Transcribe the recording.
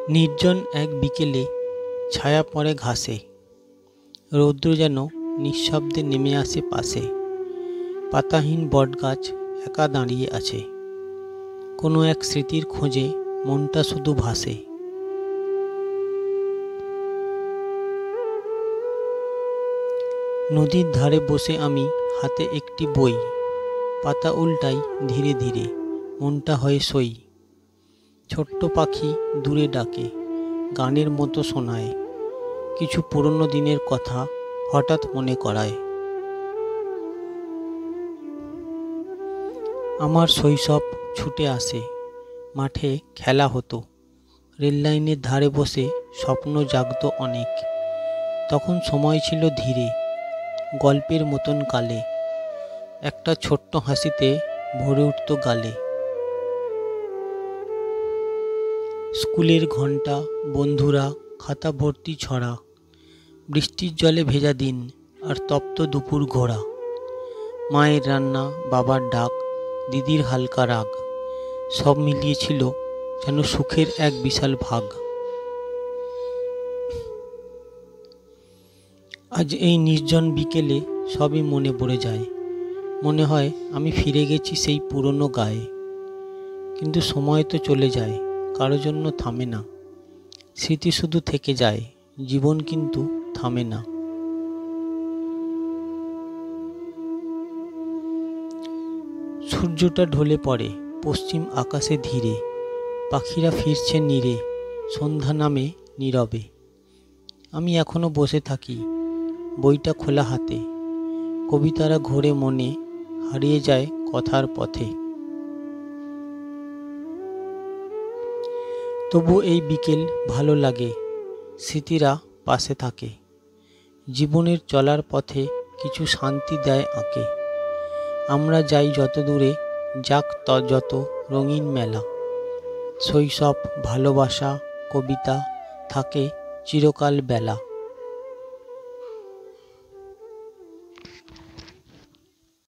নির্জন এক বিকেলে ছায়া পড়ে ঘাসে, রৌদ্র যেন নিঃশব্দে নেমে আসে পাশে। পাতাহীন বটগাছ একা দাঁড়িয়ে আছে, কোনো এক স্মৃতির খোঁজে মনটা শুধু ভাসে। নদীর ধারে বসে আমি, হাতে একটি বই, পাতা উল্টাই ধীরে ধীরে, মনটা হয় সই। ছোট্ট পাখি দূরে ডাকে, গানের মতো শোনায়, কিছু পুরনো দিনের কথা হঠাৎ মনে করায়। আমার শৈশব ছুটে আসে, মাঠে খেলা হতো, রেললাইনের ধারে বসে স্বপ্ন জাগতো অনেক। তখন সময় ছিল ধীরে, গল্পের মতন কালে, একটা ছোট্ট হাসিতে ভরে উঠত গালে। স্কুলের ঘন্টা, বন্ধুরা, খাতা ভর্তি ছড়া, বৃষ্টির জলে ভেজা দিন আর তপ্ত দুপুর ঘোরা। মায়ের রান্না, বাবার ডাক, দিদির হালকা রাগ, সব মিলিয়েছিল যেন সুখের এক বিশাল ভাগ। আজ এই নির্জন বিকেলে সবই মনে পড়ে যায়, মনে হয় আমি ফিরে গেছি সেই পুরনো গায়ে। কিন্তু সময় তো চলে যায়, কারো জন্য থামে না, স্মৃতি শুধু থেকে যায়, জীবন কিন্তু থামে না। সূর্যটা ঢলে পড়ে পশ্চিম আকাশে ধীরে, পাখিরা ফিরছে নীরে, সন্ধ্যা নামে নীরবে। আমি এখনো বসে থাকি, বইটা খোলা হাতে, কবিতারা ঘোরে মনে, হারিয়ে যায় কথার পথে। তবু এই বিকেল ভালো লাগে, স্মৃতিরা পাশে থাকে, জীবনের চলার পথে কিছু শান্তি দেয় আঁকে। আমরা যাই যত দূরে, যাক যত রঙিন মেলা, শৈশব, ভালোবাসা, কবিতা থাকে চিরকাল বেলা।